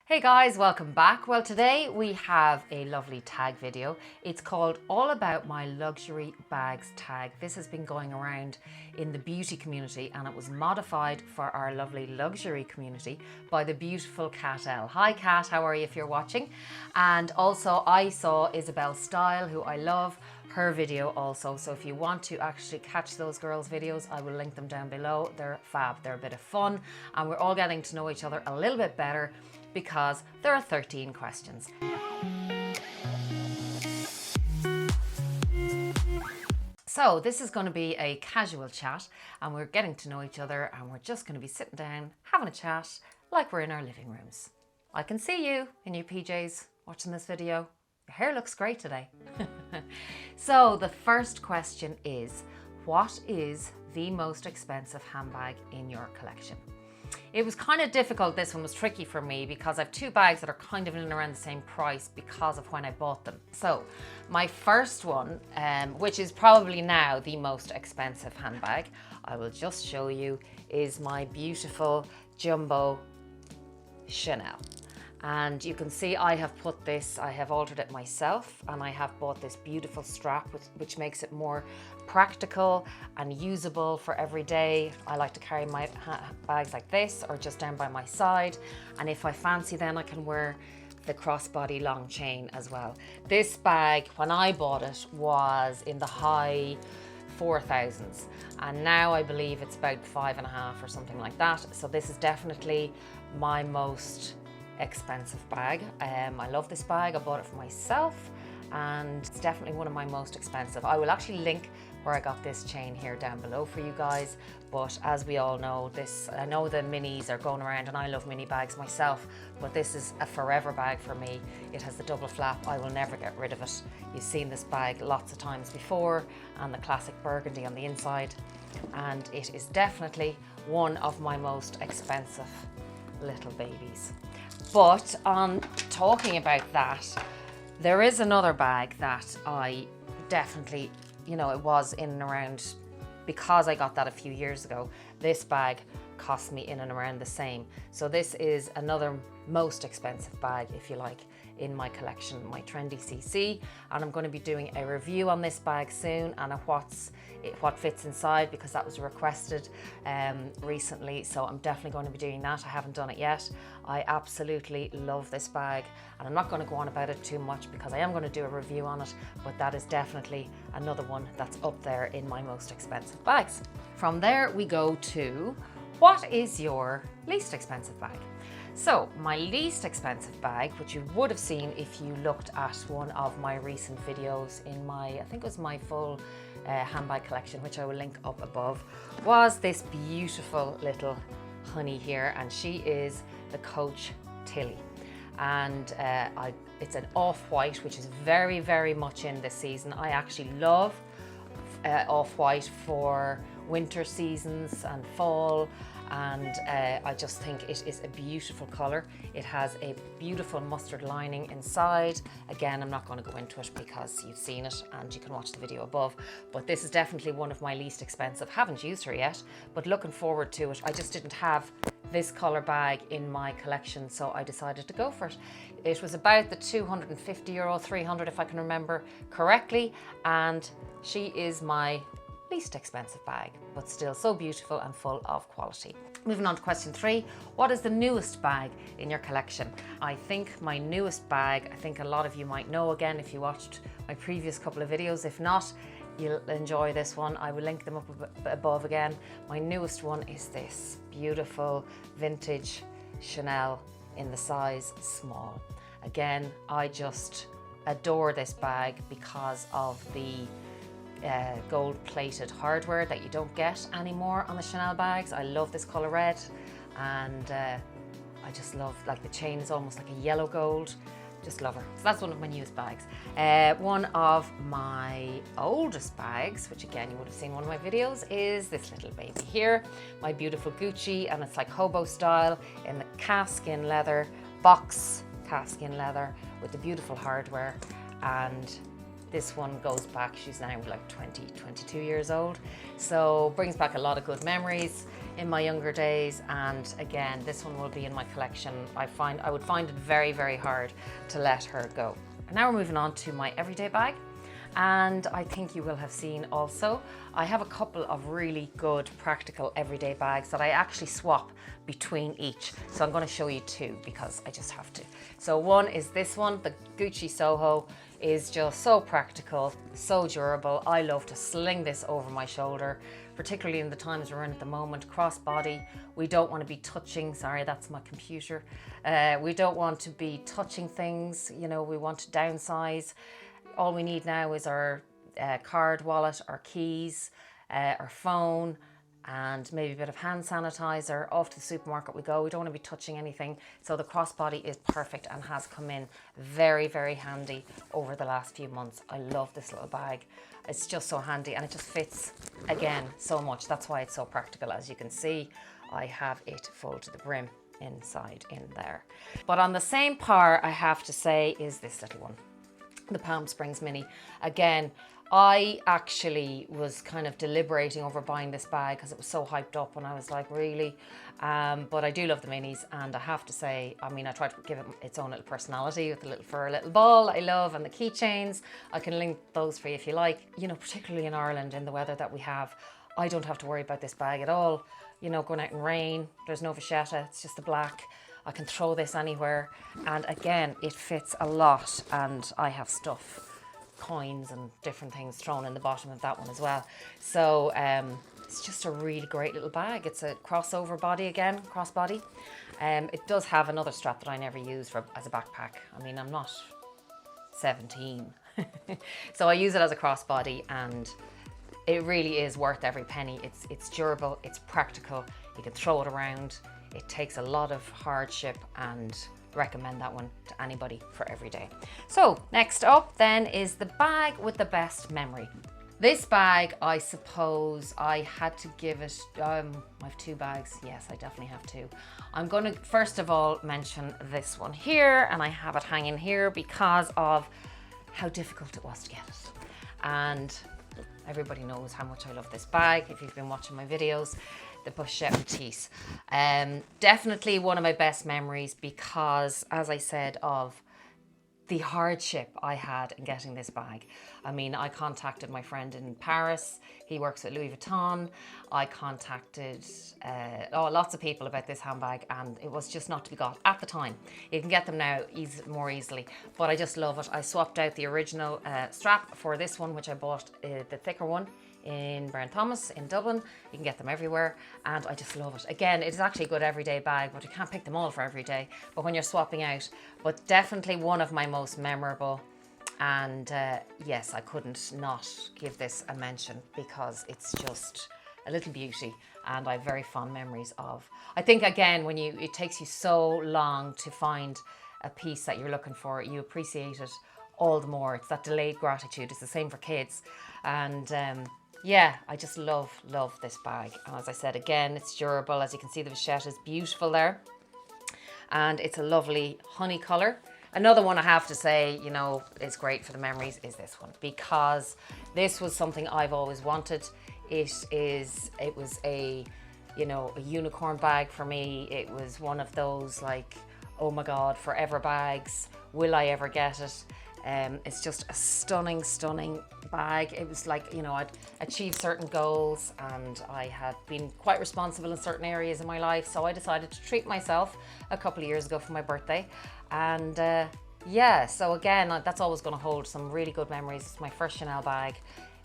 Hey guys, welcome back. Well, today we have a lovely tag video. It's called All About My Luxury Bags tag. This has been going around in the beauty community and it was modified for our lovely luxury community by the beautiful Kat L. Hi Kat, how are you if you're watching? And also I saw Isabel Style, who I love, her video also. So if you want to actually catch those girls' videos, I will link them down below. They're fab, they're a bit of fun and we're all getting to know each other a little bit better because there are 13 questions. So this is going to be a casual chat and we're getting to know each other and we're just going to be sitting down, having a chat like we're in our living rooms. I can see you in your PJs watching this video. Your hair looks great today. So the first question is, what is the most expensive handbag in your collection? It was kind of difficult. This one was tricky for me because I have two bags that are kind of in and around the same price because of when I bought them. So my first one, which is probably now the most expensive handbag, I will just show you, is my beautiful jumbo Chanel. And you can see I have put this, I have altered it myself, and I have bought this beautiful strap which makes it more practical and usable for every day. I like to carry my bags like this or just down by my side, and if I fancy then I can wear the crossbody long chain as well. This bag, when I bought it, was in the high 4,000s and now I believe it's about 5.5 or something like that. So this is definitely my most expensive bag. I love this bag. I bought it for myself and it's definitely one of my most expensive. I will actually link where I got this chain here down below for you guys, but as we all know, I know the minis are going around and I love mini bags myself, but this is a forever bag for me. It has the double flap. I will never get rid of it. You've seen this bag lots of times before, and the classic burgundy on the inside, and it is definitely one of my most expensive little babies. But on talking about that, there is another bag that I definitely, it was in and around, because I got that a few years ago. This bag cost me in and around the same. So this is another most expensive bag, if you like, in my collection, my trendy CC, and I'm going to be doing a review on this bag soon and what fits inside, because that was requested recently, so I'm definitely going to be doing that. I haven't done it yet. I absolutely love this bag and I'm not going to go on about it too much because I am going to do a review on it, but that is definitely another one that's up there in my most expensive bags. From there we go to, what is your least expensive bag? So my least expensive bag, which you would have seen if you looked at one of my recent videos in my, I think it was my full handbag collection, which I will link up above, was this beautiful little honey here, and she is the Coach Tilly. And it's an off-white, which is very, very much in this season. I actually love off-white for winter seasons and fall, and I just think it is a beautiful color. It has a beautiful mustard lining inside. Again, I'm not going to go into it because you've seen it and you can watch the video above, but this is definitely one of my least expensive. Haven't used her yet, but looking forward to it. I just didn't have this color bag in my collection, so I decided to go for it. It was about the €250, 300 if I can remember correctly, and she is my least expensive bag, but still so beautiful and full of quality. Moving on to question 3, what is the newest bag in your collection? I think my newest bag, I think a lot of you might know, again, if you watched my previous couple of videos. If not, you'll enjoy this one. I will link them up above again. My newest one is this beautiful vintage Chanel in the size small. Again, I just adore this bag because of the gold-plated hardware that you don't get anymore on the Chanel bags. I love this color red, and I just love, like, the chain is almost like a yellow gold. Just love her. So that's one of my newest bags. One of my oldest bags, which again you would have seen one of my videos, is this little baby here, my beautiful Gucci, and it's like hobo style in the calfskin leather, box calfskin leather with the beautiful hardware. And this one goes back, she's now like 22 years old, so brings back a lot of good memories. in my younger days, and again, this one will be in my collection. I would find it very, very hard to let her go. And now we're moving on to my everyday bag. And I think you will have seen also, I have a couple of really good practical everyday bags that I actually swap between each. So I'm going to show you two because I just have to. So one is this one, the Gucci Soho, is just so practical, so durable. I love to sling this over my shoulder, particularly in the times we're in at the moment, crossbody. We don't want to be touching, sorry, that's my computer. We don't want to be touching things, you know, we want to downsize. All we need now is our card wallet, our keys, our phone, and maybe a bit of hand sanitizer. Off to the supermarket we go. We don't want to be touching anything. So the crossbody is perfect and has come in very, very handy over the last few months. I love this little bag. It's just so handy and it just fits, again, so much. That's why it's so practical. As you can see, I have it full to the brim inside in there. But on the same par, I have to say, is this little one. The Palm Springs Mini. Again, I actually was kind of deliberating over buying this bag because it was so hyped up and I was like, really? But I do love the minis, and I have to say, I mean, I tried to give it its own little personality with the little fur little ball I love, and the keychains. I can link those for you if you like. You know, particularly in Ireland, in the weather that we have, I don't have to worry about this bag at all. You know, going out in rain, there's no vachetta, it's just the black. I can throw this anywhere, and again, it fits a lot, and I have stuff, coins and different things thrown in the bottom of that one as well. So it's just a really great little bag. It's a crossover body again, crossbody. It does have another strap that I never use as a backpack. I mean, I'm not 17. So I use it as a crossbody, and it really is worth every penny. It's durable, it's practical, you can throw it around. It takes a lot of hardship, and recommend that one to anybody for every day. So next up then is the bag with the best memory. This bag, I suppose I had to give it, I have two bags. Yes, I definitely have two. I'm going to first of all mention this one here, and I have it hanging here because of how difficult it was to get it. And everybody knows how much I love this bag if you've been watching my videos. The Pochette Matisse. Definitely one of my best memories because, as I said, of the hardship I had in getting this bag. I mean, I contacted my friend in Paris. He works at Louis Vuitton. I contacted lots of people about this handbag, and it was just not to be got at the time. You can get them now more easily, but I just love it. I swapped out the original strap for this one, which I bought the thicker one in Brown Thomas in Dublin. You can get them everywhere, and I just love it. Again, it is actually a good everyday bag, but you can't pick them all for every day. But when you're swapping out, but definitely one of my most memorable. And yes, I couldn't not give this a mention because it's just a little beauty, and I have very fond memories of. I think again, when it takes you so long to find a piece that you're looking for, you appreciate it all the more. It's that delayed gratitude. It's the same for kids, and yeah, I just love this bag. And as I said, again, it's durable. As you can see, the vachette is beautiful there, and it's a lovely honey color. Another one I have to say, you know, is great for the memories is this one, because this was something I've always wanted. It was a, you know, a unicorn bag for me. It was one of those like, oh my God, forever bags. Will I ever get it? It's just a stunning bag. It was like, you know, I'd achieved certain goals, and I had been quite responsible in certain areas of my life. So I decided to treat myself a couple of years ago for my birthday. And yeah, so again, that's always going to hold some really good memories. It's my first Chanel bag,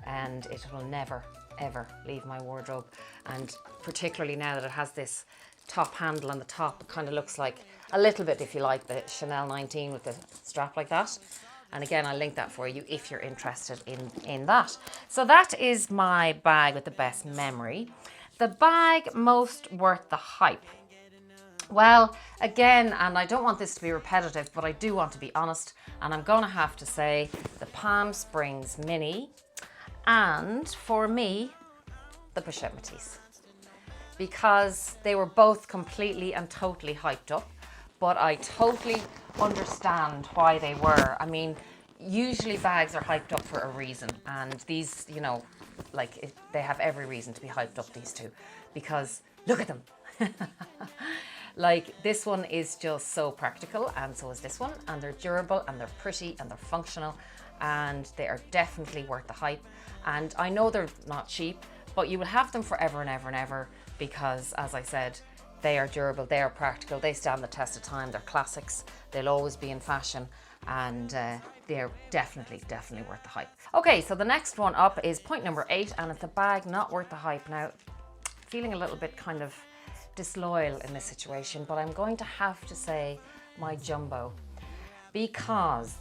and it will never, ever leave my wardrobe. And particularly now that it has this top handle on the top, it kind of looks like a little bit, if you like, the Chanel 19 with the strap like that. And again, I'll link that for you if you're interested in that. So that is my bag with the best memory. The bag most worth the hype. Well, again, and I don't want this to be repetitive, but I do want to be honest, and I'm going to have to say the Palm Springs Mini, and for me, the Pochette Matisse, because they were both completely and totally hyped up, but I totally understand why they were. I mean, usually bags are hyped up for a reason, and these, they have every reason to be hyped up, these two, because look at them. Like, this one is just so practical, and so is this one, and they're durable, and they're pretty, and they're functional, and they are definitely worth the hype. And I know they're not cheap, but you will have them forever and ever and ever, because, as I said, they are durable, they are practical, they stand the test of time, they're classics, they'll always be in fashion, and they're definitely worth the hype. Okay, so the next one up is point number 8, and it's a bag not worth the hype. Now, feeling a little bit kind of disloyal in this situation, but I'm going to have to say my jumbo, because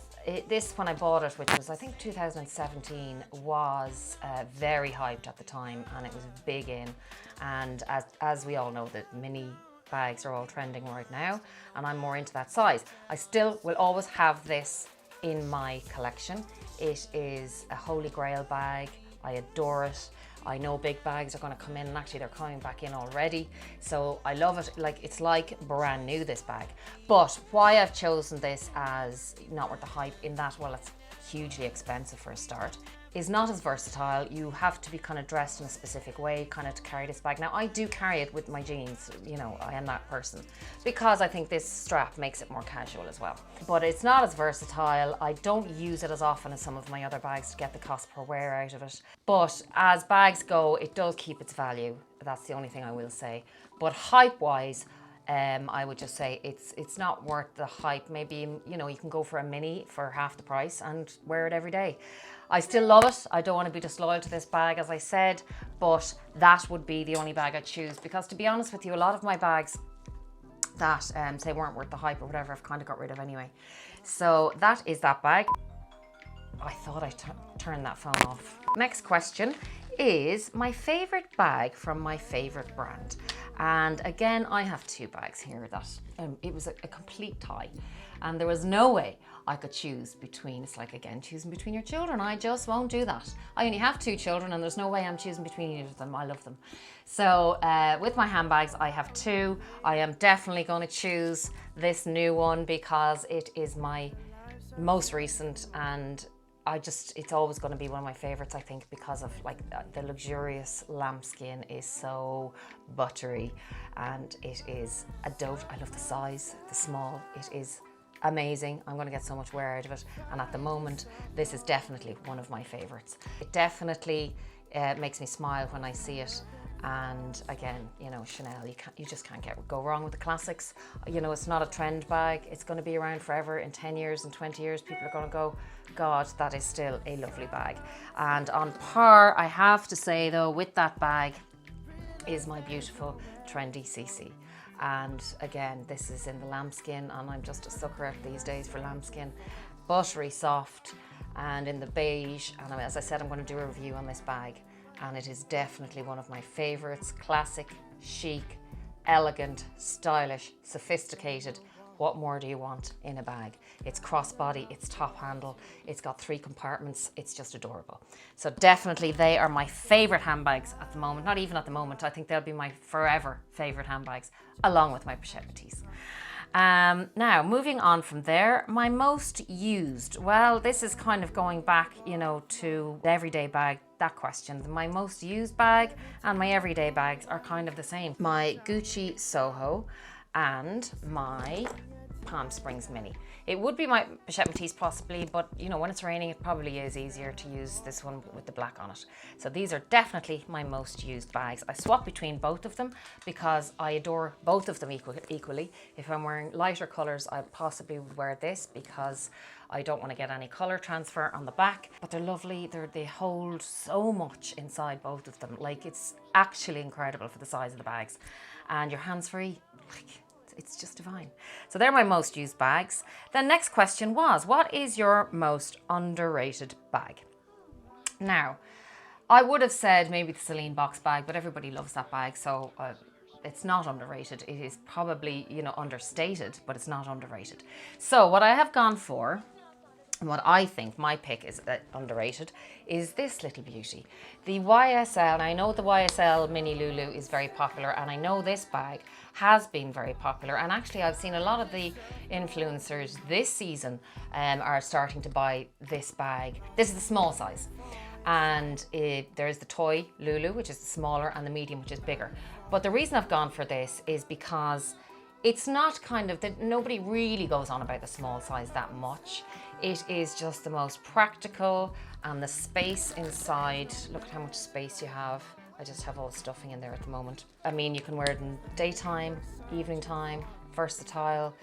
this, when I bought it, which was I think 2017, was very hyped at the time, and it was big in, and as we all know, the mini bags are all trending right now, and I'm more into that size. I still will always have this in my collection. It is a holy grail bag. I adore it. I know big bags are going to come in, and actually they're coming back in already. So I love it. Like, it's like brand new, this bag. But why I've chosen this as not worth the hype, in that, well, it's hugely expensive for a start, is not as versatile. You have to be kind of dressed in a specific way kind of to carry this bag. Now, I do carry it with my jeans, I am that person, because I think this strap makes it more casual as well. But it's not as versatile. I don't use it as often as some of my other bags to get the cost per wear out of it. But as bags go, it does keep its value. That's the only thing I will say. But hype-wise, I would just say it's not worth the hype. Maybe, you can go for a mini for half the price and wear it every day. I still love it. I don't want to be disloyal to this bag, as I said, but that would be the only bag I'd choose, because, to be honest with you, a lot of my bags that say weren't worth the hype or whatever, I've kind of got rid of anyway. So that is that bag. I thought I turned that phone off. Next question is my favorite bag from my favorite brand. And again, I have two bags here that it was a complete tie, and there was no way I could choose between. It's like, again, choosing between your children. I just won't do that. I only have 2 children, and there's no way I'm choosing between either of them. I love them. So with my handbags, I have 2. I am definitely going to choose this new one because it is my most recent, and it's always going to be one of my favorites, I think, because of the luxurious lambskin is so buttery, and it is a dote. I love the size, the small. It is amazing. I'm going to get so much wear out of it, and at the moment this is definitely one of my favorites. It definitely makes me smile when I see it. And again, Chanel, you just can't go wrong with the classics. It's not a trend bag. It's going to be around forever. In 10 years and 20 years, people are going to go, God, that is still a lovely bag. And on par, I have to say though, with that bag is my beautiful trendy CC. And again, this is in the lambskin, and I'm just a sucker these days for lambskin. Buttery soft, and in the beige. And as I said, I'm going to do a review on this bag, and it is definitely one of my favorites. Classic, chic, elegant, stylish, sophisticated. What more do you want in a bag? It's crossbody, it's top handle, it's got 3 compartments, it's just adorable. So definitely they are my favorite handbags at the moment. Not even at the moment, I think they'll be my forever favorite handbags, along with my pochette Métis. Now, moving on from there, my most used. Well, this is kind of going back, to the everyday bag, that question. My most used bag and my everyday bags are kind of the same. My Gucci Soho and my Palm Springs Mini. It would be my pochette Métis possibly, but when it's raining, it probably is easier to use this one with the black on it. So these are definitely my most used bags. I swap between both of them because I adore both of them equally. If I'm wearing lighter colors, I possibly would wear this because I don't want to get any color transfer on the back, but they're lovely. They hold so much inside both of them. It's actually incredible for the size of the bags, and your hands free. It's just divine. So they're my most used bags. The next question was, what is your most underrated bag? Now, I would have said maybe the Celine box bag, but everybody loves that bag, so it's not underrated. It is probably, understated, but it's not underrated. So what I have gone for And what I think my pick is underrated is this little beauty. The YSL, and I know the YSL Mini Lulu is very popular, and I know this bag has been very popular, and actually I've seen a lot of the influencers this season are starting to buy this bag. This is the small size, and there's the toy Lulu, which is the smaller, and the medium, which is bigger. But the reason I've gone for this is because it's not kind of that nobody really goes on about the small size that much. It is just the most practical, and the space inside, look at how much space you have. I just have all the stuffing in there at the moment. I mean, you can wear it in daytime, evening time, versatile.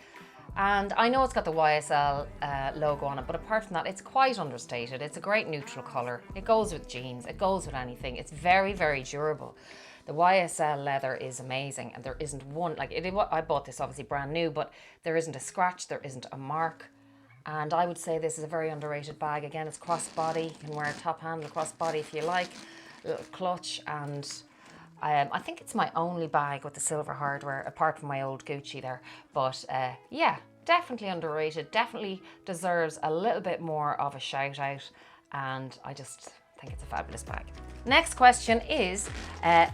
And I know it's got the YSL logo on it, but apart from that, it's quite understated. It's a great neutral color. It goes with jeans, it goes with anything. It's very, very durable. The YSL leather is amazing, and there isn't one, like I bought this obviously brand new, but there isn't a scratch, there isn't a mark. And I would say this is a very underrated bag. Again, it's crossbody. You can wear a top handle crossbody if you like, a little clutch, and I think it's my only bag with the silver hardware, apart from my old Gucci there. But yeah, definitely underrated, definitely deserves a little bit more of a shout out, and I just think it's a fabulous bag. Next question is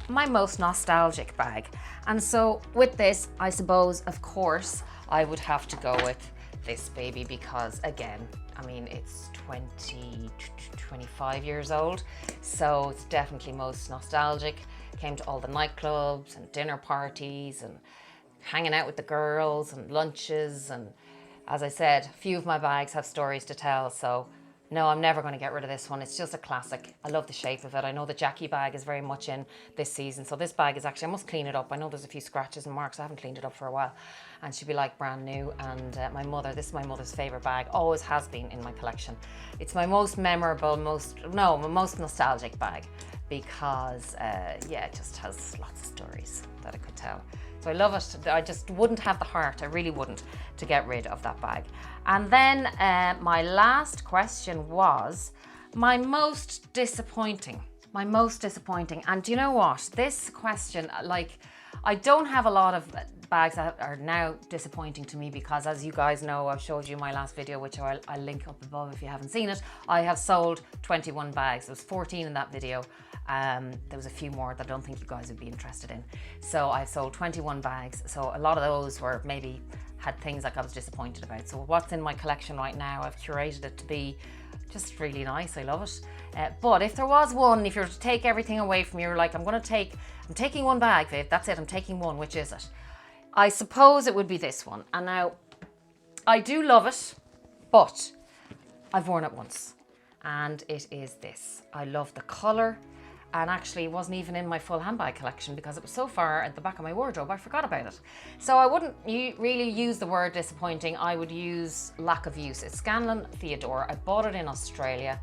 my most nostalgic bag. And so with this, I suppose, of course, I would have to go with this baby, because again, I mean, it's 25 years old, so it's definitely most nostalgic. Came to all the nightclubs and dinner parties and hanging out with the girls and lunches, and as I said, a few of my bags have stories to tell, so no, I'm never going to get rid of this one. It's just a classic. I love the shape of it. I know the Jackie bag is very much in this season, so this bag is actually, I must clean it up. I know there's a few scratches and marks. I haven't cleaned it up for a while, and she'd be like brand new. And this is my mother's favorite bag, always has been in my collection. It's my most memorable, my most nostalgic bag, because yeah, it just has lots of stories that I could tell. So I love it. I just wouldn't have the heart, I really wouldn't, to get rid of that bag. And then my last question was my most disappointing. And do you know what? This question, like, I don't have a lot of bags that are now disappointing to me, because as you guys know, I've showed you my last video, which I'll link up above if you haven't seen it. I have sold 21 bags. There was 14 in that video. There was a few more that I don't think you guys would be interested in. So I've sold 21 bags. So a lot of those were maybe had things like I was disappointed about. So what's in my collection right now, I've curated it to be just really nice. I love it. But if there was one, if you were to take everything away from you, you're like, I'm taking one bag, Viv, that's it, I'm taking one, which is it? I suppose it would be this one. And now, I do love it, but I've worn it once, and it is this. I love the colour, and actually it wasn't even in my full handbag collection because it was so far at the back of my wardrobe, I forgot about it. So I wouldn't really use the word disappointing, I would use lack of use. It's Scanlan Theodore. I bought it in Australia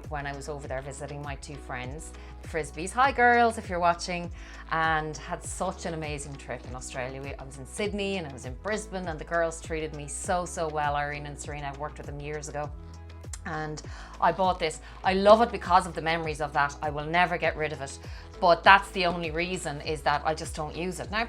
when I was over there visiting my two friends, the Frisbees. Hi girls, if you're watching. And had such an amazing trip in Australia. I was in Sydney and I was in Brisbane, and the girls treated me so well. Irene and Serena, I've worked with them years ago. And I bought this. I love it because of the memories of that. I will never get rid of it. But that's the only reason, is that I just don't use it. Now I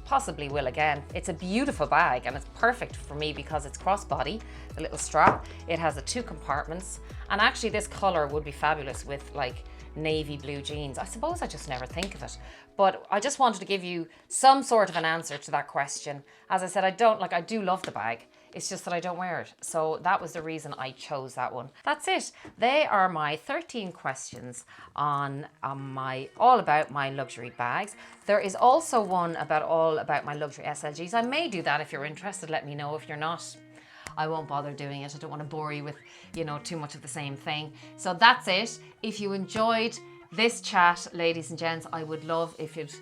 possibly will again. It's a beautiful bag, and it's perfect for me because it's crossbody, the little strap. It has the 2 compartments, and actually this color would be fabulous with like navy blue jeans. I suppose I just never think of it. But I just wanted to give you some sort of an answer to that question. As I said, I do love the bag. It's just that I don't wear it. So that was the reason I chose that one. That's it. They are my 13 questions on all about my luxury bags. There is also one all about my luxury SLGs. I may do that if you're interested. Let me know. If you're not, I won't bother doing it. I don't want to bore you with, too much of the same thing. So that's it. If you enjoyed this chat, ladies and gents, I would love if you'd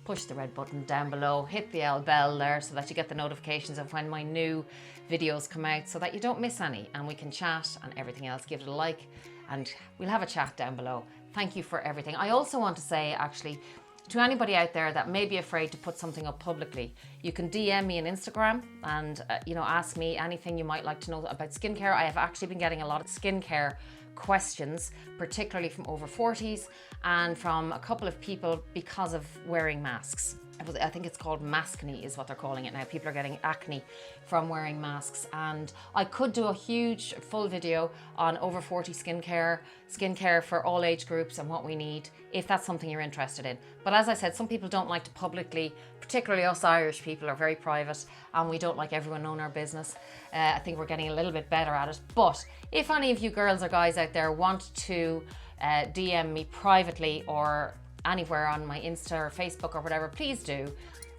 push the red button down below, hit the bell there so that you get the notifications of when my new videos come out, so that you don't miss any, and we can chat and everything else. Give it a like and we'll have a chat down below. Thank you for everything. I also want to say, actually, to anybody out there that may be afraid to put something up publicly, you can DM me on Instagram and ask me anything you might like to know about skincare. I have actually been getting a lot of skincare questions, particularly from over 40s and from a couple of people because of wearing masks. I think it's called maskne is what they're calling it now. People are getting acne from wearing masks, and I could do a huge full video on over 40 skincare for all age groups and what we need, if that's something you're interested in. But as I said, some people don't like to publicly, particularly us Irish people are very private and we don't like everyone knowing our business. I think we're getting a little bit better at it. But if any of you girls or guys out there want to DM me privately or anywhere on my Insta or Facebook or whatever, please do.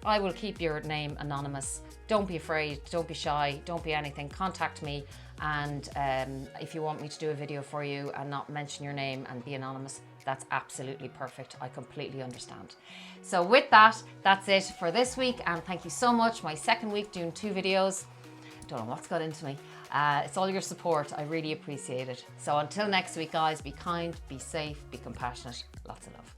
I will keep your name anonymous. Don't be afraid, don't be shy, don't be anything. Contact me, and if you want me to do a video for you and not mention your name and be anonymous, that's absolutely perfect. I completely understand. So with that, that's it for this week, and thank you so much. My second week doing 2 videos. Don't know what's got into me. It's all your support. I really appreciate it. So until next week, guys, be kind, be safe, be compassionate. Lots of love.